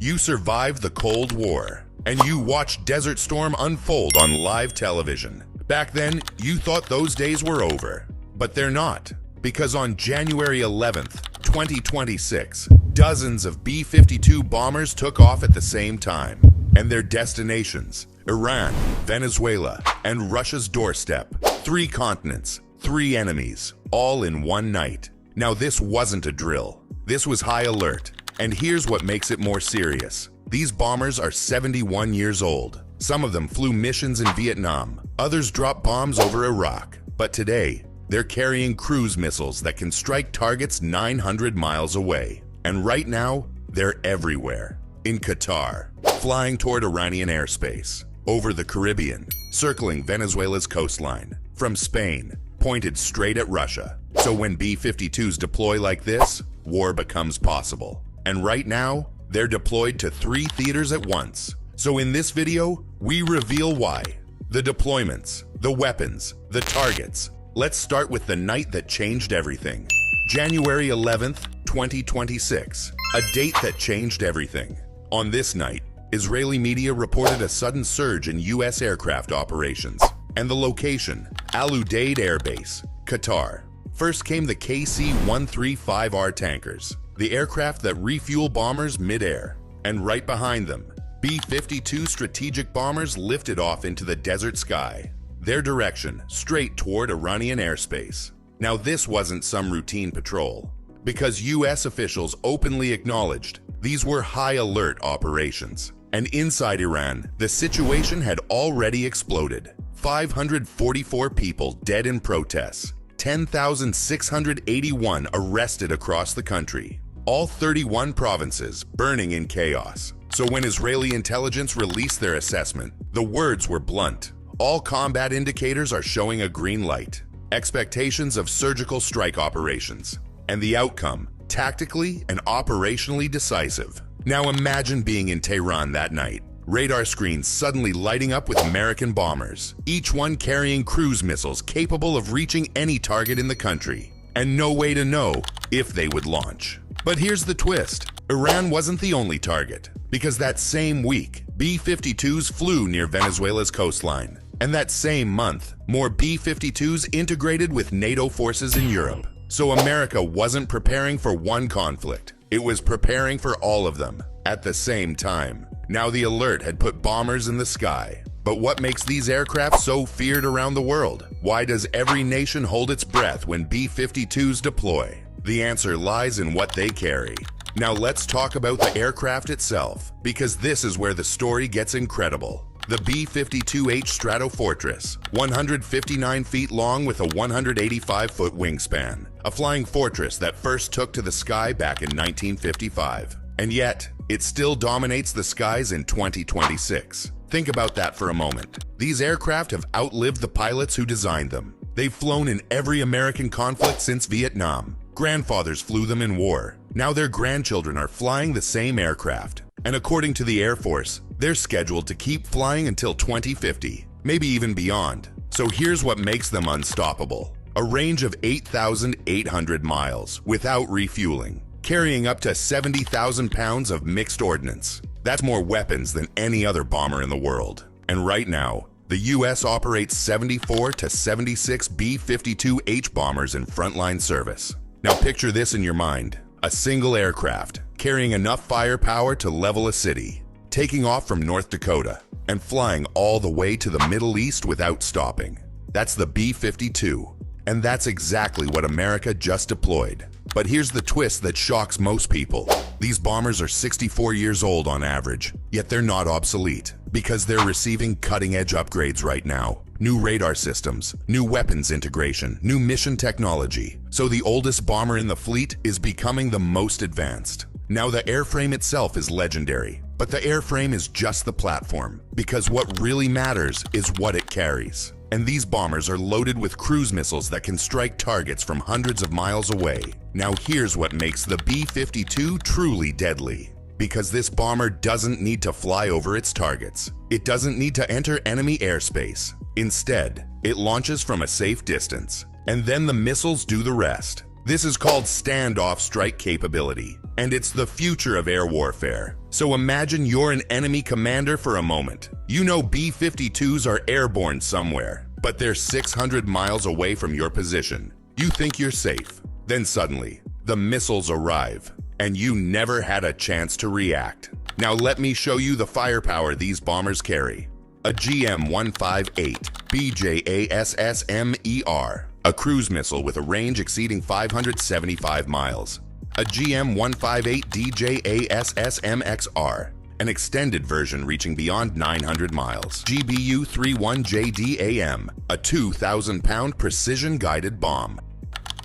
You survived the Cold War, and you watched Desert Storm unfold on live television. Back then, you thought those days were over. But they're not, because on January 11th, 2026, dozens of B-52 bombers took off at the same time, and their destinations, Iran, Venezuela, and Russia's doorstep. 3 continents, 3 enemies, all in one night. Now this wasn't a drill. This was high alert. And here's what makes it more serious. These bombers are 71 years old. Some of them flew missions in Vietnam. Others dropped bombs over Iraq. But today, they're carrying cruise missiles that can strike targets 900 miles away. And right now, they're everywhere. In Qatar, flying toward Iranian airspace. Over the Caribbean, circling Venezuela's coastline. From Spain, pointed straight at Russia. So when B-52s deploy like this, war becomes possible. And right now, they're deployed to 3 theaters at once. So in this video, we reveal why. The deployments, the weapons, the targets. Let's start with the night that changed everything. January 11th, 2026. A date that changed everything. On this night, Israeli media reported a sudden surge in U.S. aircraft operations. And the location, Al Udeid Air Base, Qatar. First came the KC-135R tankers, the aircraft that refuel bombers mid-air. And right behind them, B-52 strategic bombers lifted off into the desert sky. Their direction, straight toward Iranian airspace. Now this wasn't some routine patrol, because U.S. officials openly acknowledged these were high-alert operations. And inside Iran, the situation had already exploded. 544 people dead in protests. 10,681 arrested across the country. All 31 provinces burning in chaos. So when Israeli intelligence released their assessment, the words were blunt. All combat indicators are showing a green light. Expectations of surgical strike operations. And the outcome, tactically and operationally decisive. Now imagine being in Tehran that night. Radar screens suddenly lighting up with American bombers, each one carrying cruise missiles capable of reaching any target in the country, and no way to know if they would launch. But here's the twist. Iran wasn't the only target, because that same week, B-52s flew near Venezuela's coastline. And that same month, more B-52s integrated with NATO forces in Europe. So America wasn't preparing for one conflict. It was preparing for all of them at the same time. Now the alert had put bombers in the sky. But what makes these aircraft so feared around the world? Why does every nation hold its breath when B-52s deploy? The answer lies in what they carry. Now let's talk about the aircraft itself, because this is where the story gets incredible. The B-52 Stratofortress, 159 feet long with a 185-foot wingspan. A flying fortress that first took to the sky back in 1955. And yet, it still dominates the skies in 2026. Think about that for a moment. These aircraft have outlived the pilots who designed them. They've flown in every American conflict since Vietnam. Grandfathers flew them in war. Now their grandchildren are flying the same aircraft. And according to the Air Force, they're scheduled to keep flying until 2050, maybe even beyond. So here's what makes them unstoppable. A range of 8,800 miles without refueling, carrying up to 70,000 pounds of mixed ordnance. That's more weapons than any other bomber in the world. And right now, the U.S. operates 74 to 76 B-52H bombers in frontline service. Now picture this in your mind. A single aircraft, carrying enough firepower to level a city, taking off from North Dakota, and flying all the way to the Middle East without stopping. That's the B-52. And that's exactly what America just deployed. But here's the twist that shocks most people. These bombers are 64 years old on average, yet they're not obsolete, because they're receiving cutting-edge upgrades right now. New radar systems, new weapons integration, new mission technology. So the oldest bomber in the fleet is becoming the most advanced. Now the airframe itself is legendary, but the airframe is just the platform, because what really matters is what it carries. And these bombers are loaded with cruise missiles that can strike targets from hundreds of miles away. Now here's what makes the B-52 truly deadly. Because this bomber doesn't need to fly over its targets. It doesn't need to enter enemy airspace. Instead, it launches from a safe distance. And then the missiles do the rest. This is called standoff strike capability. and it's the future of air warfare. So imagine you're an enemy commander for a moment. You know B-52s are airborne somewhere, but they're 600 miles away from your position. You think you're safe. Then suddenly, the missiles arrive, and you never had a chance to react. Now let me show you the firepower these bombers carry. A GM-158 BJASSMER, a cruise missile with a range exceeding 575 miles. A GM-158 DJASSMXR, an extended version reaching beyond 900 miles. GBU-31JDAM, a 2,000-pound precision-guided bomb.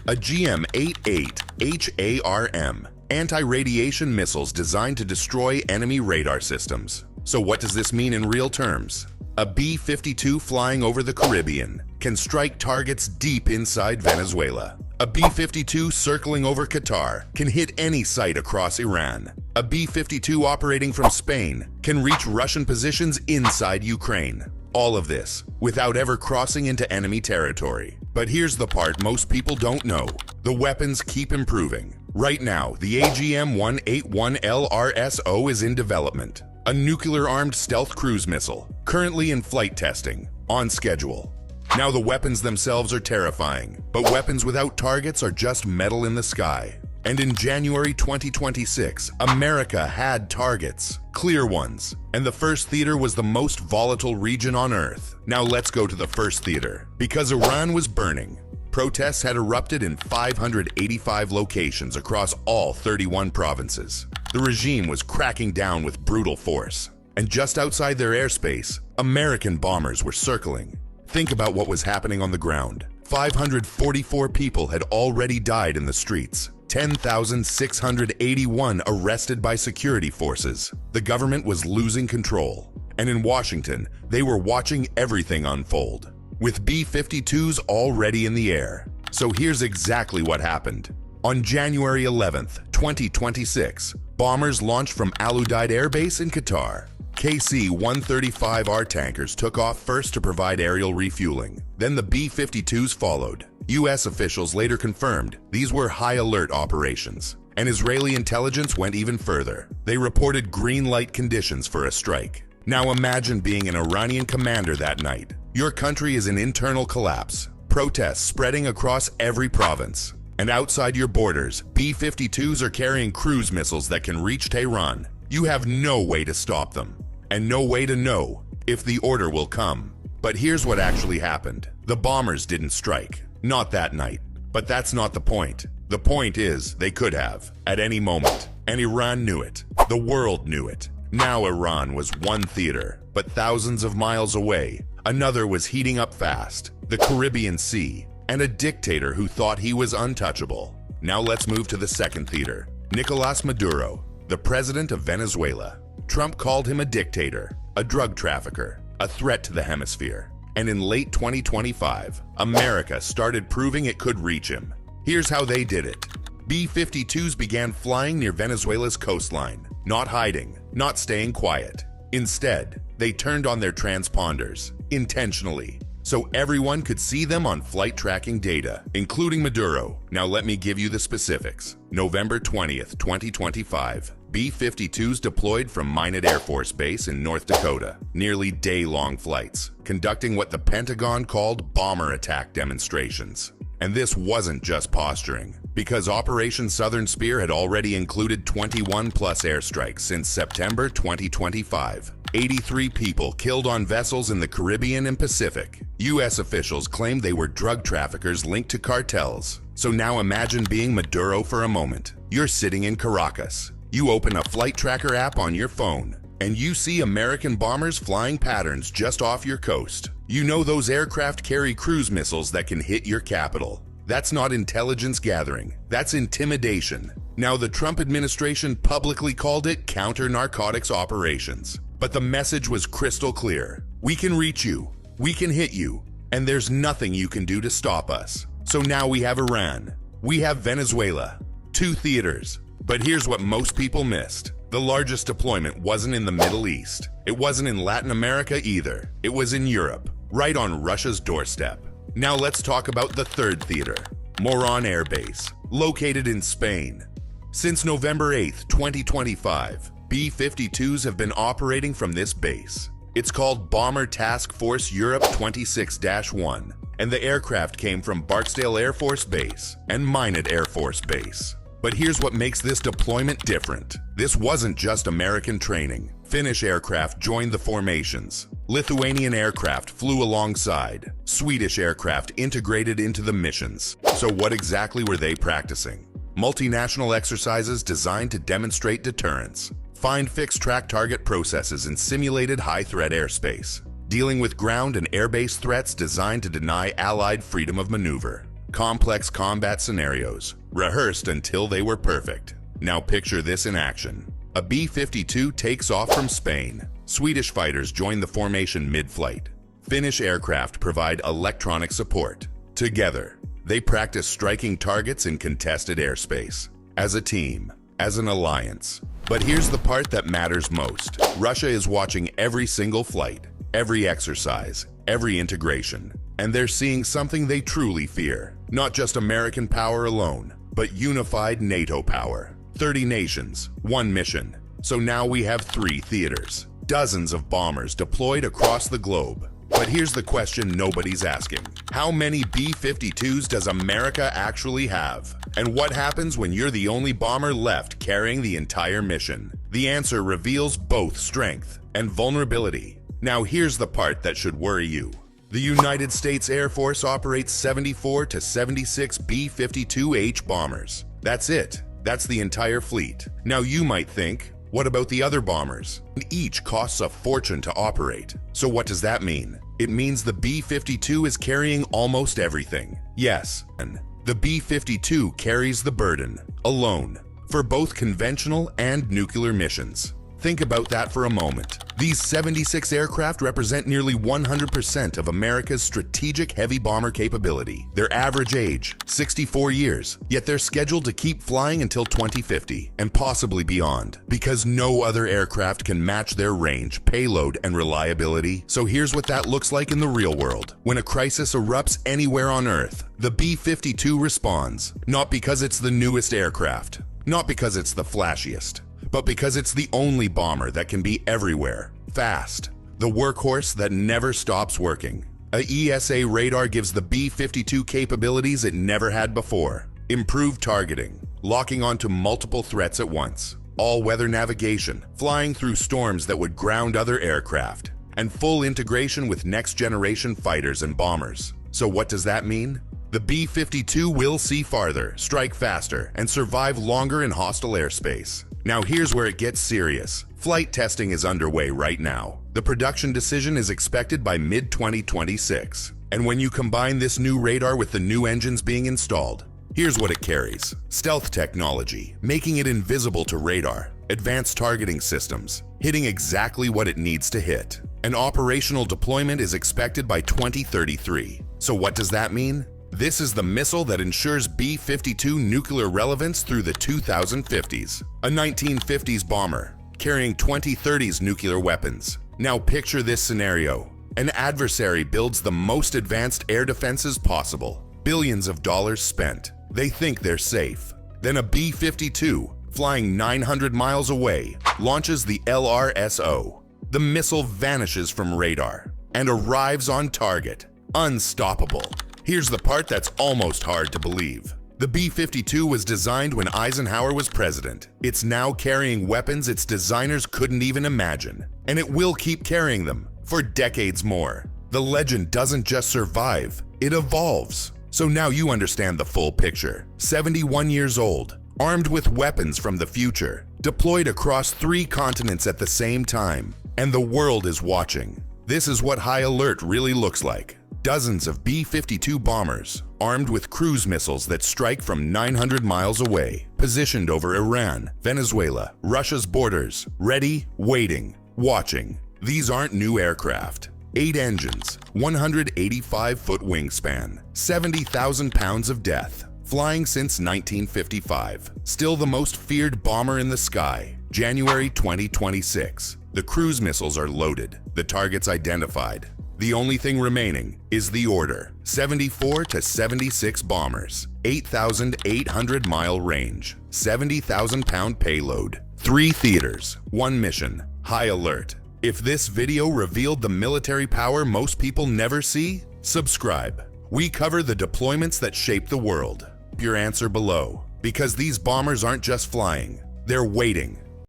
A GM-88 HARM, anti-radiation missiles designed to destroy enemy radar systems. So what does this mean in real terms? A B-52 flying over the Caribbean can strike targets deep inside Venezuela. A B-52 circling over Qatar can hit any site across Iran. A B-52 operating from Spain can reach Russian positions inside Ukraine. All of this without ever crossing into enemy territory. But here's the part most people don't know. The weapons keep improving. Right now, the AGM-181LRSO is in development. A nuclear-armed stealth cruise missile, currently in flight testing, on schedule. Now the weapons themselves are terrifying, but weapons without targets are just metal in the sky. And in January 2026, America had targets, clear ones, and the first theater was the most volatile region on Earth. Now let's go to the first theater. Because Iran was burning, protests had erupted in 585 locations across all 31 provinces. The regime was cracking down with brutal force, and just outside their airspace, American bombers were circling. Think about what was happening on the ground. 544 people had already died in the streets. 10,681 arrested by security forces. The government was losing control. And in Washington, they were watching everything unfold, with B-52s already in the air. So here's exactly what happened. On January 11th, 2026, bombers launched from Al Udeid Air Base in Qatar. KC-135R tankers took off first to provide aerial refueling. Then the B-52s followed. U.S. officials later confirmed these were high-alert operations. And Israeli intelligence went even further. They reported green light conditions for a strike. Now imagine being an Iranian commander that night. Your country is in internal collapse. Protests spreading across every province. And outside your borders, B-52s are carrying cruise missiles that can reach Tehran. You have no way to stop them, and no way to know if the order will come. But here's what actually happened. The bombers didn't strike. Not that night. But that's not the point. The point is, they could have, at any moment. And Iran knew it. The world knew it. Now Iran was one theater, but thousands of miles away, another was heating up fast. The Caribbean Sea, and a dictator who thought he was untouchable. Now let's move to the second theater. Nicolas Maduro, the president of Venezuela. Trump called him a dictator, a drug trafficker, a threat to the hemisphere. And in late 2025, America started proving it could reach him. Here's how they did it. B-52s began flying near Venezuela's coastline, not hiding, not staying quiet. Instead, they turned on their transponders, intentionally, so everyone could see them on flight tracking data, including Maduro. Now let me give you the specifics. November 20th, 2025. B-52s deployed from Minot Air Force Base in North Dakota, nearly day-long flights, conducting what the Pentagon called bomber attack demonstrations. And this wasn't just posturing, because Operation Southern Spear had already included 21-plus airstrikes since September 2025. 83 people killed on vessels in the Caribbean and Pacific. U.S. officials claimed they were drug traffickers linked to cartels. So now imagine being Maduro for a moment. You're sitting in Caracas. You open a flight tracker app on your phone, and you see American bombers flying patterns just off your coast. You know those aircraft carry cruise missiles that can hit your capital. That's not intelligence gathering, that's intimidation. Now, the Trump administration publicly called it counter-narcotics operations. But the message was crystal clear. We can reach you, we can hit you, and there's nothing you can do to stop us. So now we have Iran, we have Venezuela, two theaters. But here's what most people missed. The largest deployment wasn't in the Middle East. It wasn't in Latin America either. It was in Europe, right on Russia's doorstep. Now let's talk about the third theater, Moron Air Base, located in Spain. Since November 8, 2025, B-52s have been operating from this base. It's called Bomber Task Force Europe 26-1, and the aircraft came from Barksdale Air Force Base and Minot Air Force Base. But here's what makes this deployment different. This wasn't just American training. Finnish aircraft joined the formations. Lithuanian aircraft flew alongside. Swedish aircraft integrated into the missions. So what exactly were they practicing? Multinational exercises designed to demonstrate deterrence. Find fixed track target processes in simulated high-threat airspace. Dealing with ground and air-based threats designed to deny Allied freedom of maneuver. Complex combat scenarios, rehearsed until they were perfect. Now picture this in action. A B-52 takes off from Spain. Swedish fighters join the formation mid-flight. Finnish aircraft provide electronic support. Together, they practice striking targets in contested airspace. As a team, as an alliance. But here's the part that matters most. Russia is watching every single flight, every exercise, every integration. And they're seeing something they truly fear. Not just American power alone, but unified NATO power. 30 nations, one mission. So now we have 3 theaters. Dozens of bombers deployed across the globe. But here's the question nobody's asking. How many B-52s does America actually have? And what happens when you're the only bomber left carrying the entire mission? The answer reveals both strength and vulnerability. Now here's the part that should worry you. The United States Air Force operates 74 to 76 B-52H bombers. That's it. That's the entire fleet. Now you might think, what about the other bombers? Each costs a fortune to operate. So what does that mean? It means the B-52 is carrying almost everything. Yes, and the B-52 carries the burden, alone, for both conventional and nuclear missions. Think about that for a moment. These 76 aircraft represent nearly 100% of America's strategic heavy bomber capability. Their average age, 64 years, yet they're scheduled to keep flying until 2050 and possibly beyond, because no other aircraft can match their range, payload, and reliability. So here's what that looks like in the real world. When a crisis erupts anywhere on Earth, the B-52 responds, not because it's the newest aircraft, not because it's the flashiest, but because it's the only bomber that can be everywhere, fast, the workhorse that never stops working. A ESA radar gives the B-52 capabilities it never had before. Improved targeting, locking onto multiple threats at once, all-weather navigation, flying through storms that would ground other aircraft, and full integration with next-generation fighters and bombers. So what does that mean? The B-52 will see farther, strike faster, and survive longer in hostile airspace. Now here's where it gets serious. Flight testing is underway right now. The production decision is expected by mid-2026. And when you combine this new radar with the new engines being installed, here's what it carries. Stealth technology, making it invisible to radar. Advanced targeting systems, hitting exactly what it needs to hit. An operational deployment is expected by 2033. So what does that mean? This is the missile that ensures B-52 nuclear relevance through the 2050s. A 1950s bomber, carrying 2030s nuclear weapons. Now picture this scenario. An adversary builds the most advanced air defenses possible. Billions of dollars spent. They think they're safe. Then a B-52, flying 900 miles away, launches the LRSO. The missile vanishes from radar and arrives on target, unstoppable. Here's the part that's almost hard to believe. The B-52 was designed when Eisenhower was president. It's now carrying weapons its designers couldn't even imagine. And it will keep carrying them for decades more. The legend doesn't just survive, it evolves. So now you understand the full picture. 71 years old, armed with weapons from the future, deployed across 3 continents at the same time. And the world is watching. This is what high alert really looks like. Dozens of B-52 bombers, armed with cruise missiles that strike from 900 miles away, positioned over Iran, Venezuela, Russia's borders, ready, waiting, watching. These aren't new aircraft. 8 engines, 185-foot wingspan, 70,000 pounds of depth, flying since 1955. Still the most feared bomber in the sky. January 2026. The cruise missiles are loaded, the targets identified. The only thing remaining is the order. 74 to 76 bombers, 8,800-mile range, 70,000-pound payload, 3 theaters, 1 mission, high alert. If this video revealed the military power most people never see, subscribe. We cover the deployments that shape the world. Your answer below, because these bombers aren't just flying, they're waiting.